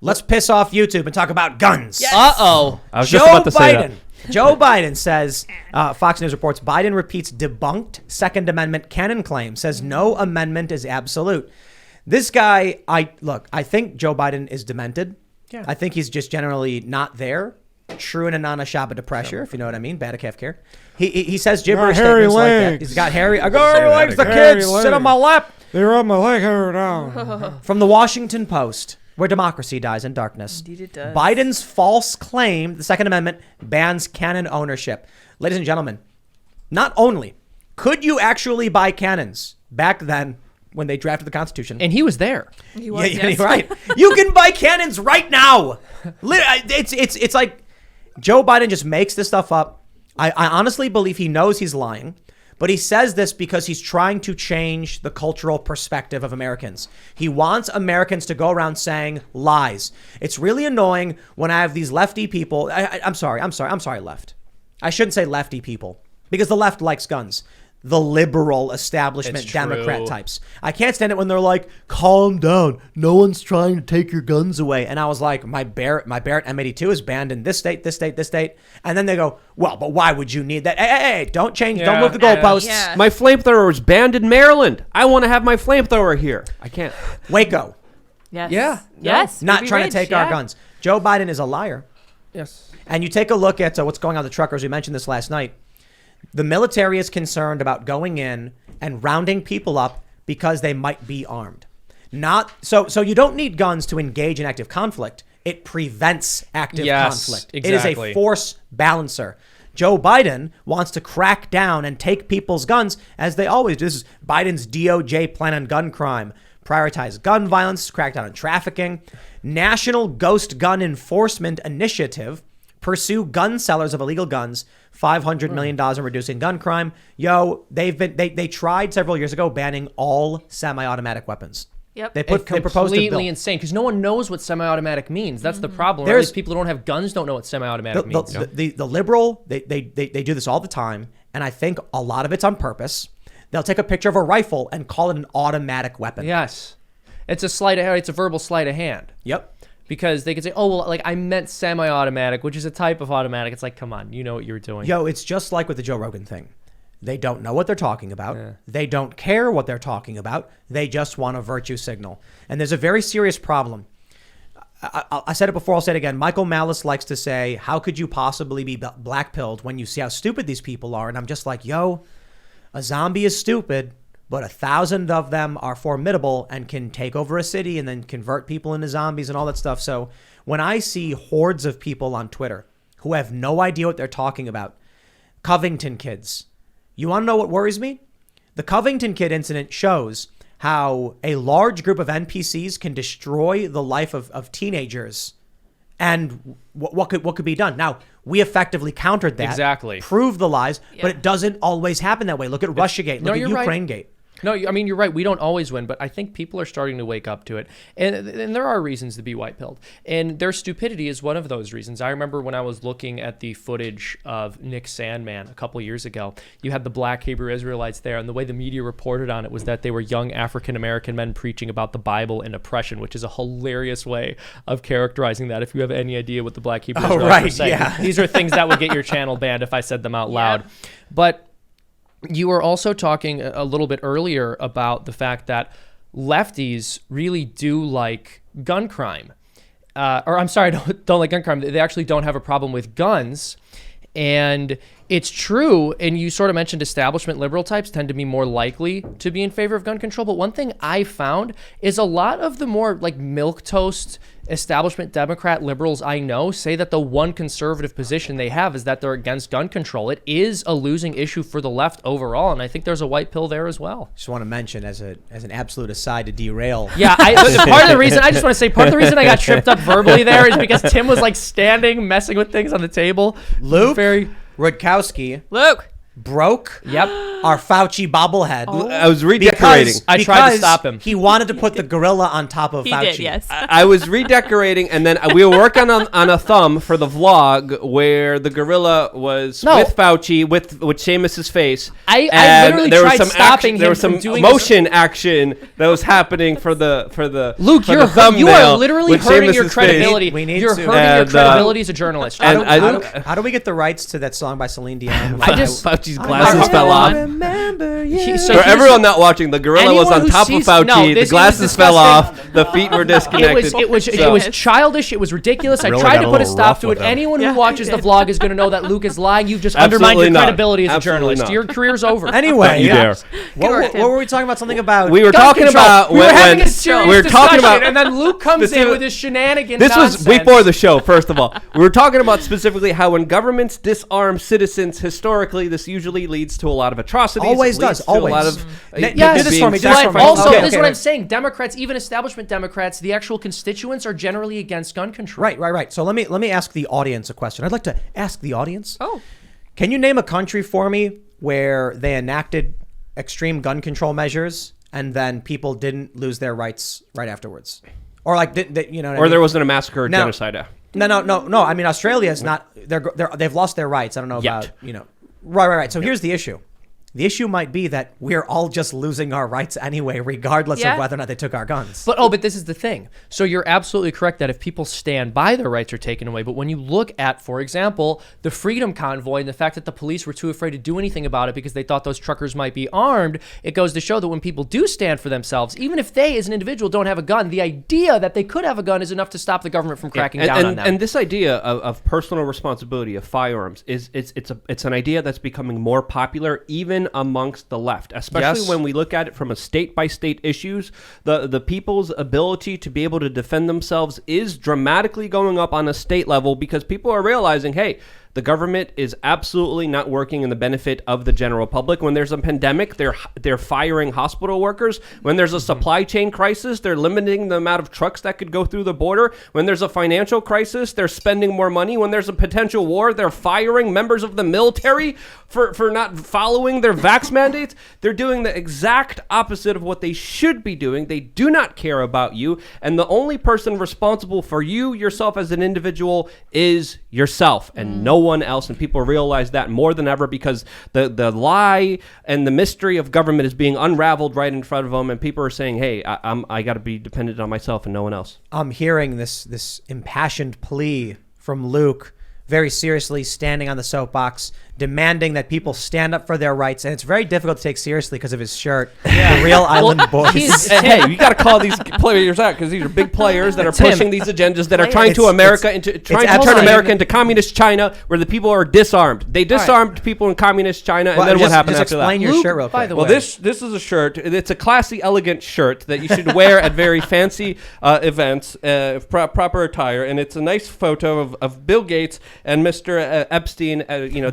Let's piss off YouTube and talk about guns. Yes. Uh-oh. I was just about to say that. Joe Biden says, Fox News reports, Biden repeats debunked Second Amendment canon claim, says no amendment is absolute. This guy, I think Joe Biden is demented. Yeah. I think he's just generally not there. True and Anana Shabbat pressure, if you know what I mean. Bad calf care. He says gibberish statements like that. He's got hairy. I got hairy legs. The kids sit on my lap. They're on my leg now. From the Washington Post, where democracy dies in darkness. Indeed it does. Biden's false claim, the Second Amendment bans cannon ownership. Ladies and gentlemen, not only could you actually buy cannons back then when they drafted the Constitution, And he was there. He was, yeah, yes. right. You can buy cannons right now. It's like Joe Biden just makes this stuff up. I honestly believe he knows he's lying, but he says this because he's trying to change the cultural perspective of Americans. He wants Americans to go around saying lies. It's really annoying when I have these lefty people. I'm sorry, left. I shouldn't say lefty people because the left likes guns. The liberal establishment It's Democrat true. types. I can't stand it when they're like, calm down. No one's trying to take your guns away. And I was like, my Barrett M82 is banned in this state, this state, this state. And then they go, well, but why would you need that? Hey, don't change. Don't move the goalposts. Yeah. My flamethrower is banned in Maryland. I want to have my flamethrower here. I can't. Waco, Yes. Yeah. Yes. not Ruby trying Ridge, to take yeah. our guns. Joe Biden is a liar. Yes. And you take a look at what's going on with the truckers. We mentioned this last night. The military is concerned about going in and rounding people up because they might be armed. So you don't need guns to engage in active conflict. It prevents active conflict. Exactly. It is a force balancer. Joe Biden wants to crack down and take people's guns as they always do. This is Biden's DOJ plan on gun crime. Prioritize gun violence, crack down on trafficking. National Ghost Gun Enforcement Initiative. Pursue gun sellers of illegal guns. $500 million in reducing gun crime. They tried several years ago banning all semi-automatic weapons. Yep. They proposed a bill. Completely insane because no one knows what semi-automatic means. That's the problem. Or at least people who don't have guns don't know what semi-automatic means. The liberal, they do this all the time, and I think a lot of it's on purpose. They'll take a picture of a rifle and call it an automatic weapon. Yes, it's a sleight of hand. It's a verbal sleight of hand. Yep. Because they could say, oh, well, like I meant semi-automatic, which is a type of automatic. It's like, come on, you know what you were doing. Yo, it's just like with the Joe Rogan thing. They don't know what they're talking about. Yeah. They don't care what they're talking about. They just want a virtue signal. And there's a very serious problem. I said it before, I'll say it again. Michael Malice likes to say, how could you possibly be black-pilled when you see how stupid these people are? And I'm just like, yo, a zombie is stupid, but 1,000 of them are formidable and can take over a city and then convert people into zombies and all that stuff. So when I see hordes of people on Twitter who have no idea what they're talking about, Covington kids, you want to know what worries me? The Covington kid incident shows how a large group of NPCs can destroy the life of teenagers. And what could be done? Now, we effectively countered that. Exactly. Proved the lies, Yeah. but it doesn't always happen that way. Look at Russiagate. Look at you're right. Ukrainegate. No, I mean, you're right. We don't always win, but I think people are starting to wake up to it. And there are reasons to be white-pilled. And their stupidity is one of those reasons. I remember when I was looking at the footage of Nick Sandman a couple years ago, you had the black Hebrew Israelites there, and the way the media reported on it was that they were young African-American men preaching about the Bible and oppression, which is a hilarious way of characterizing that if you have any idea what the black Hebrew Israelites were saying. Yeah. These are things that would get your channel banned if I said them out loud. But you were also talking a little bit earlier about the fact that lefties really do like gun crime. Or I'm sorry, don't like gun crime. They actually don't have a problem with guns. And it's true. And you sort of mentioned establishment liberal types tend to be more likely to be in favor of gun control. But one thing I found is a lot of the more like milquetoast establishment Democrat liberals I know say that the one conservative position they have is that they're against gun control. It is a losing issue for the left overall. And I think there's a white pill there as well. Just want to mention as an absolute aside to derail. Yeah, part of the reason I got tripped up verbally there is because Tim was like standing, messing with things on the table. Luke Rudkowski Luke. broke Yep. our Fauci bobblehead. I was redecorating. I tried to because stop him. He wanted to put the gorilla on top of He Fauci. did, yes. I was redecorating, and then we were working on a thumb for the vlog where the gorilla was No. with Fauci with Seamus's face. I and literally there was tried some stopping there him was some from doing motion action that was happening for the Luke, for you thumbnail are literally with hurting your Seamus's face. credibility. We need You're to. hurting your And, credibility as a journalist. and How do we get the rights to that song by Celine Dion? Fauci's glasses fell off. So For here's- everyone not watching, the gorilla was Anyone on who top sees- of Fauci. no, The this glasses is fell disgusting. off. The feet were disconnected. It was So- childish. It was ridiculous. I Really tried got to a put a little stop rough to with it. him. Anyone Yeah. who watches the vlog is going to know that Luke is lying. You've just Absolutely undermined your not. credibility as a Absolutely journalist. not. Your career's over. Anyway, You dare. what were we talking about? Something about we were Gun talking control. about we were having a when serious we were talking discussion, about and then Luke comes in Specific- with his shenanigans. This was nonsense. before the show, first of all. We were talking about specifically how when governments disarm citizens, historically, this usually leads to a lot of atrocities. Always leads does, to a lot always. of Yes. people Do this being for me, do this for me. But sacrificed. also, Okay, this is okay, what right. I'm saying. Democrats, even establishment Democrats, the actual constituents are generally against gun control. Right. So let me ask the audience a question. I'd like to ask the audience. Oh. Can you name a country for me where they enacted extreme gun control measures and then people didn't lose their rights right afterwards, or like you know? What I Or mean? there wasn't a massacre or No. genocide. No. I mean, Australia is not. They've lost their rights. I don't know Yet. about Right. So here's the issue. The issue might be that we're all just losing our rights anyway, regardless Yeah. of whether or not they took our guns. But this is the thing. So you're absolutely correct that if people stand by, their rights are taken away. But when you look at, for example, the Freedom Convoy and the fact that the police were too afraid to do anything about it because they thought those truckers might be armed, it goes to show that when people do stand for themselves, even if they as an individual don't have a gun, the idea that they could have a gun is enough to stop the government from cracking down on them. And this idea of personal responsibility of firearms it's an idea that's becoming more popular even amongst the left, especially Yes. when we look at it from a state by state issues. The people's ability to be able to defend themselves is dramatically going up on a state level because people are realizing, hey, the government is absolutely not working in the benefit of the general public. When there's a pandemic, they're firing hospital workers. When there's a supply chain crisis, they're limiting the amount of trucks that could go through the border. When there's a financial crisis, they're spending more money. When there's a potential war, they're firing members of the military for not following their vax mandates. They're doing the exact opposite of what they should be doing. They do not care about you. And the only person responsible for you, yourself as an individual, is yourself and no one else. And people realize that more than ever because the lie and the mystery of government is being unraveled right in front of them. And people are saying, hey, I got to be dependent on myself and no one else. I'm hearing this impassioned plea from Luke, very seriously standing on the soapbox, demanding that people stand up for their rights. And it's very difficult to take seriously because of his shirt, the Real Island Boys. Hey, you got to call these players out because these are big players that are Tim, pushing these agendas that are trying to it's turn America into communist China, where the people are disarmed. They disarmed people in communist China, and then what happened just after that? explain your Luke, shirt real quick. by the Well, way. this is a shirt. It's a classy, elegant shirt that you should wear at very fancy events, proper attire, and it's a nice photo of Bill Gates and Mr. Epstein,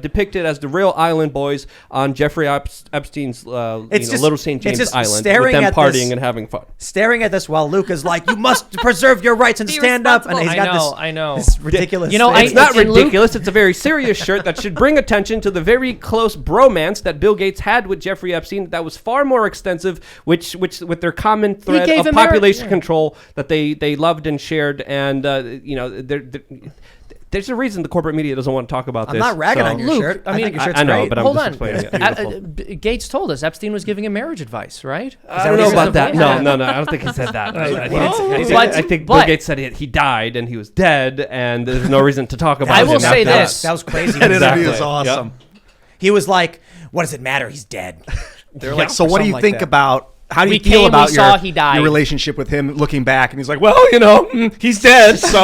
depicted as the Real Island Boys on Jeffrey Epstein's Little St. James just Island, with staring them at partying this- and having fun. Staring at this while Luke is like, you must preserve your rights and Be stand up. And he's responsible. got I know. this ridiculous. You know, thing. It's not and Luke- ridiculous. It's a very serious shirt that should bring attention to the very close bromance that Bill Gates had with Jeffrey Epstein. That was far more extensive, which with their common thread gave of him population control that they loved and shared. And there's a reason the corporate media doesn't want to talk about I'm this. not ragging on your Luke, shirt. I mean, think your shirt's I know, great. but I'm Hold just on. explaining it. Gates told us Epstein was giving him marriage advice, right? I don't know what he about said? that. Yeah. No. I don't think he said that. I think but- Bill Gates said he died and he was dead, and there's no reason to talk about I him will after say that. this. That was crazy. That Exactly. interview is awesome. He was like, what does it matter? He's dead. They're like, so what do you Something think like that. about? How do you We feel came, about we saw, he died. your relationship with him? Looking back, and he's like, well, he's dead. So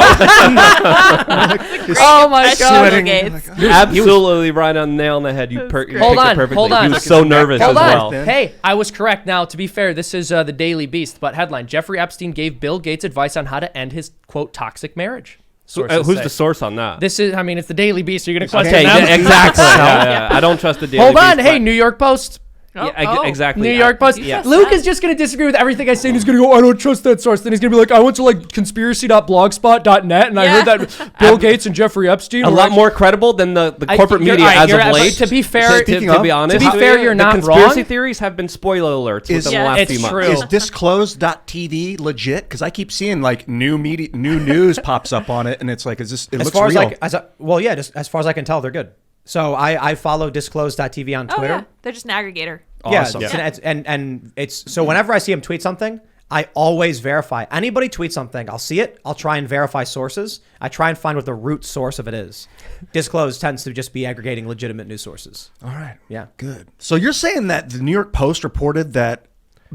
Oh my That's God. Bill Gates. Absolutely right on the nail on the head. You Hold picked it on, perfectly. hold on. He was so nervous Hold as on. well. Then. Hey, I was correct. Now, to be fair, this is the Daily Beast, but headline: Jeffrey Epstein gave Bill Gates advice on how to end his quote toxic marriage. Sources Who's say. the source on that? This is. I mean, it's the Daily Beast. You're gonna question Okay, them? exactly. Yeah. I don't trust the Daily Hold on. Beast, Hey, but- New York Post. Exactly. New York Post. Yeah. Luke is just going to disagree with everything I say, and he's going to go, I don't trust that source. Then he's going to be like, I went to like conspiracy.blogspot.net, and I heard that Bill Gates and Jeffrey Epstein a lot more credible than the corporate media as of late. To be fair, to be honest, you're not wrong. The conspiracy theories have been spoiler alerts within the last few months. True. Is disclosed.tv legit? Because I keep seeing like new news pops up on it, and it's like, it looks real. Just as far as I can tell, they're good. So I follow disclosed.tv on Twitter. Oh, yeah. They're just an aggregator. Awesome. Yeah, and it's so whenever I see him tweet something, I always verify. Anybody tweets something, I'll see it. I'll try and verify sources. I try and find what the root source of it is. Disclosed tends to just be aggregating legitimate news sources. All right. Yeah. Good. So you're saying that the New York Post reported that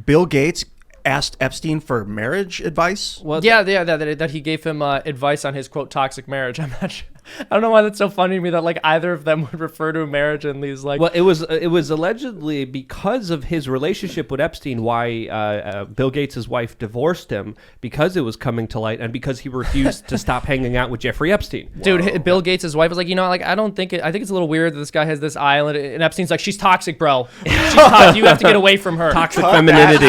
Bill Gates asked Epstein for marriage advice? Well, that he gave him advice on his quote toxic marriage. I'm not sure. I don't know why that's so funny to me that like either of them would refer to marriage in these like. Well, it was allegedly because of his relationship with Epstein why Bill Gates' wife divorced him, because it was coming to light and because he refused to stop hanging out with Jeffrey Epstein. Dude, Bill Gates' wife was like, like I think it's a little weird that this guy has this island, and Epstein's like, she's toxic, bro. She's toxic. You have to get away from her. Toxic femininity.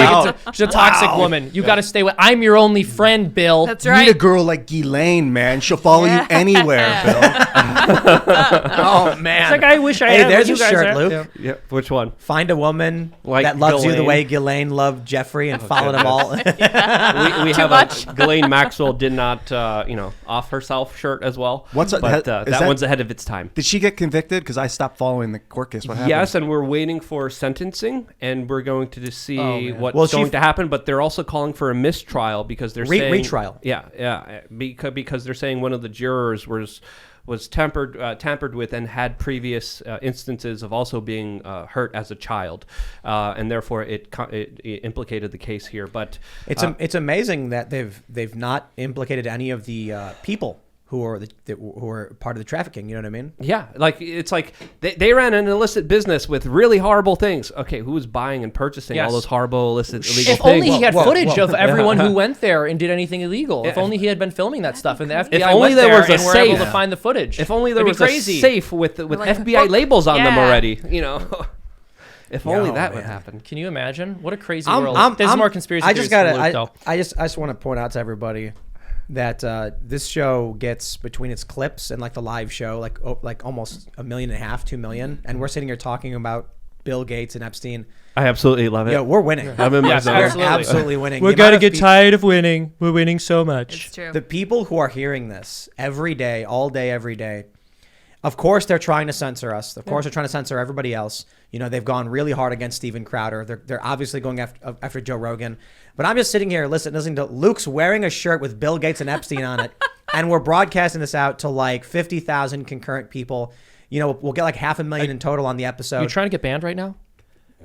She's a toxic woman. You got to stay with. I'm your only friend, Bill. That's right. Meet a girl like Ghislaine, man. She'll follow you anywhere, Bill. Oh man! It's like I wish I Hey, had. there's what a you guys shirt, have. Luke. Yeah. Which one? Find a woman Like that loves you the Ghislaine. way Ghislaine loved Jeffrey and followed them all. We have much. a Ghislaine Maxwell did not, off herself shirt as well. What's but that one's ahead of its time. Did she get convicted? Because I stopped following the court case. What happened? Yes, and we're waiting for sentencing, and we're going to see man. what's going to happen. But they're also calling for a mistrial because they're saying retrial. Yeah, because they're saying one of the jurors was tampered with and had previous instances of also being hurt as a child, and therefore it implicated the case here. But it's amazing that they've not implicated any of the people who are part of the trafficking. You know what I mean? yeah, it's like they ran an illicit business with really horrible things. Okay, who was buying and purchasing all those horrible, illicit, illegal If things? only he had Whoa, footage whoa. of everyone who went there and did anything illegal. If only he had been filming that stuff, and the FBI If only went there there was a and were able safe. to find the footage. If only there It'd was be crazy. a safe with like, FBI labels on them yeah. already. If only Oh, that would man. happen. Can you imagine? What a crazy world. There's more conspiracy I theories just from Luke, though. I just want to point out to everybody that this show gets between its clips and like the live show like almost 1.5 million, 2 million, and we're sitting here talking about Bill Gates and Epstein. I absolutely love it. Yeah, we're winning. I'm in my Yes, zone. We're absolutely. absolutely winning. We're The gonna amount of get tired of winning. We're winning so much. It's true. The people who are hearing this every day, all day, every day, of course they're trying to censor us. Of course they're trying to censor everybody else. They've gone really hard against Steven Crowder. They're obviously going after Joe Rogan. But I'm just sitting here listening to Luke's wearing a shirt with Bill Gates and Epstein on it, and we're broadcasting this out to like 50,000 concurrent people. We'll get like 500,000 in total on the episode. You trying to get banned right now?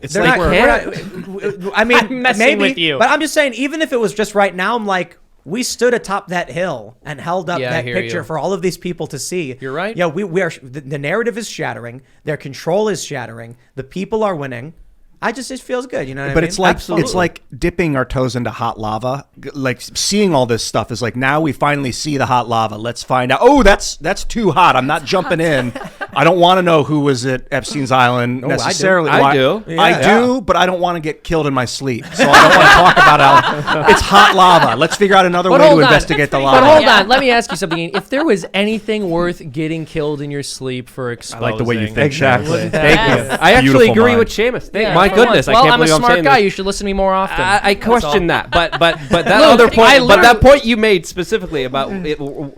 It's They're like not, I mean, I'm messing maybe, with you. but I'm just saying, even if it was just right now, I'm like, we stood atop that hill and held up Yeah, I that hear picture you. for all of these people to see. You're right. Yeah, we are. The narrative is shattering. Their control is shattering. The people are winning. It feels good. You know what I mean? But it's like Absolutely. it's like dipping our toes into hot lava. Like seeing all this stuff is like, now we finally see the hot lava. Let's find out. Oh, that's too hot. I'm not jumping in. I don't want to know who was at Epstein's Island Oh, I do. necessarily. I Why- do. I do, but I don't want to get killed in my sleep. So I don't want to talk about how it's hot lava. Let's figure out another way to hold on. investigate the That's lava. But hold Yeah. on, let me ask you something. If there was anything worth getting killed in your sleep for exposing, I like the way you think. Exactly. Wouldn't that Thank be- you. I actually Beautiful agree mind. with Seamus. Yeah, My for goodness, once. I Well, can't I'm a believe I'm smart saying guy. this. You should listen to me more often. I question that, but that Look, other point, I but that literally- point you made specifically about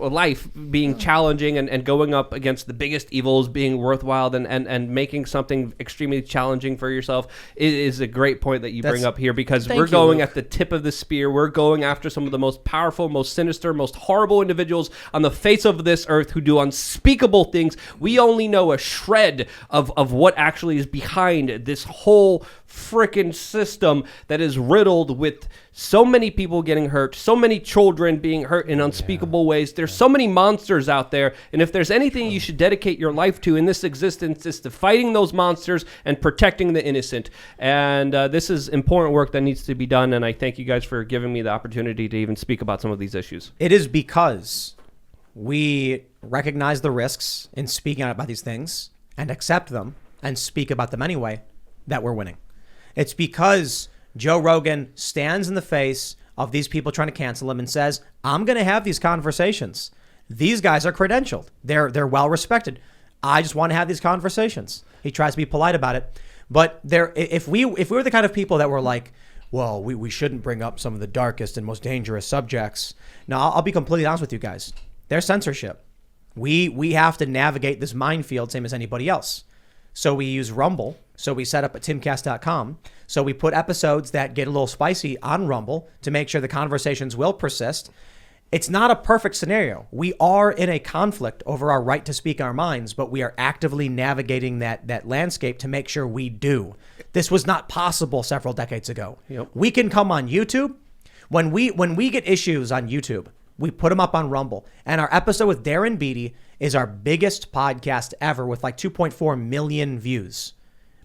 life being challenging and going up against the biggest evils being worthwhile and making something extremely challenging for yourself is a great point that you bring up here, because Thank we're you, going Luke. at the tip of the spear. We're going after some of the most powerful, most sinister, most horrible individuals on the face of this earth who do unspeakable things. We only know a shred of what actually is behind this whole frickin' system that is riddled with so many people getting hurt, so many children being hurt in unspeakable ways. There's so many monsters out there, and if there's anything you should dedicate your life to in this existence, it's to fighting those monsters and protecting the innocent. And this is important work that needs to be done, and I thank you guys for giving me the opportunity to even speak about some of these issues. It is because we recognize the risks in speaking out about these things and accept them and speak about them anyway that we're winning. It's because Joe Rogan stands in the face of these people trying to cancel him and says, I'm going to have these conversations. These guys are credentialed. They're well respected. I just want to have these conversations. He tries to be polite about it. But if we were the kind of people that were like, well, we shouldn't bring up some of the darkest and most dangerous subjects. Now, I'll be completely honest with you guys. There's censorship. We have to navigate this minefield same as anybody else. So we use Rumble. So we set up at timcast.com. So we put episodes that get a little spicy on Rumble to make sure the conversations will persist. It's not a perfect scenario. We are in a conflict over our right to speak our minds, but we are actively navigating that landscape to make sure we do. This was not possible several decades ago. Yep. We can come on YouTube. When we get issues on YouTube, we put them up on Rumble. And our episode with Darren Beatty is our biggest podcast ever with like 2.4 million views.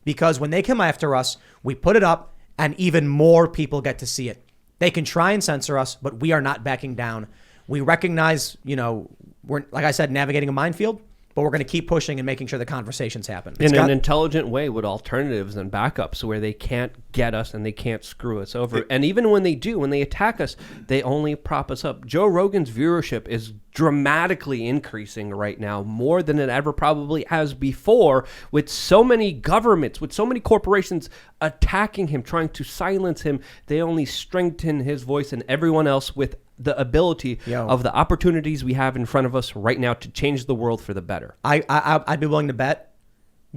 Because when they come after us, we put it up and even more people get to see it. They can try and censor us, but we are not backing down. We recognize, we're, like I said, navigating a minefield, but we're going to keep pushing and making sure the conversations happen. In an intelligent way with alternatives and backups where they can't get us and they can't screw us over. And even when they do, when they attack us, they only prop us up. Joe Rogan's viewership is dramatically increasing right now, more than it ever probably has before, with so many governments, with so many corporations attacking him, trying to silence him. They only strengthen his voice and everyone else with the ability of the opportunities we have in front of us right now to change the world for the better. I'd be willing to bet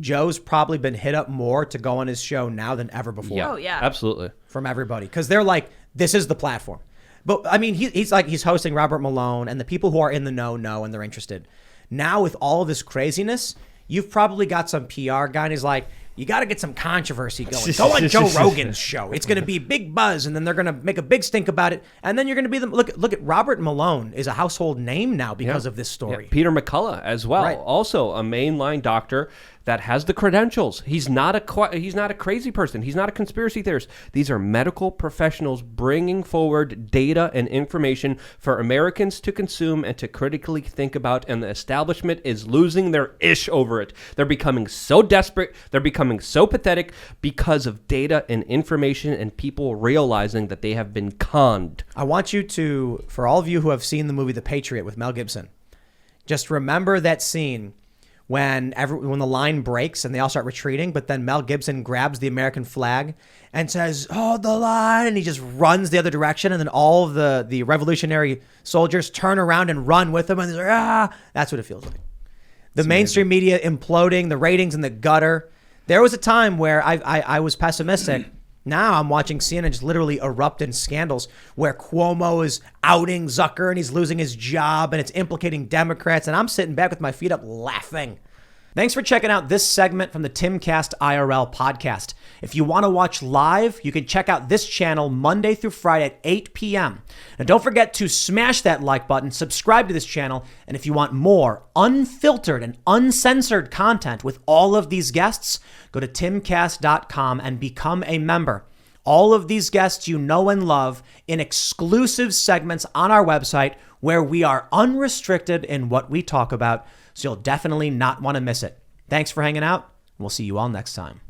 Joe's probably been hit up more to go on his show now than ever before. Yeah, Oh, yeah. absolutely. From everybody. Because they're like, this is the platform. But I mean, he's hosting Robert Malone, and the people who are in the know and they're interested. Now with all of this craziness, you've probably got some PR guy and he's like, you got to get some controversy going. Go on Joe Rogan's show. It's going to be big buzz, and then they're going to make a big stink about it, and then you're going to be them. Look at Robert Malone is a household name now because of this story. Yeah. Peter McCullough as well, Right. also a mainline doctor that has the credentials. He's not a crazy person. He's not a conspiracy theorist. These are medical professionals bringing forward data and information for Americans to consume and to critically think about, and the establishment is losing their ish over it. They're becoming so desperate. They're becoming so pathetic because of data and information and people realizing that they have been conned. I want you to, for all of you who have seen the movie The Patriot with Mel Gibson, just remember that scene when the line breaks and they all start retreating, but then Mel Gibson grabs the American flag and says, "Hold the line," and he just runs the other direction, and then all of the revolutionary soldiers turn around and run with him, and they're like, ah! That's what it feels like. The mainstream media imploding, the ratings in the gutter. There was a time where I was pessimistic. Now I'm watching CNN just literally erupt in scandals where Cuomo is outing Zucker and he's losing his job and it's implicating Democrats, and I'm sitting back with my feet up laughing. Thanks for checking out this segment from the Timcast IRL podcast. If you want to watch live, you can check out this channel Monday through Friday at 8 p.m. Now, don't forget to smash that like button, subscribe to this channel, and if you want more unfiltered and uncensored content with all of these guests, go to timcast.com and become a member. All of these guests you know and love in exclusive segments on our website where we are unrestricted in what we talk about, so you'll definitely not want to miss it. Thanks for hanging out. We'll see you all next time.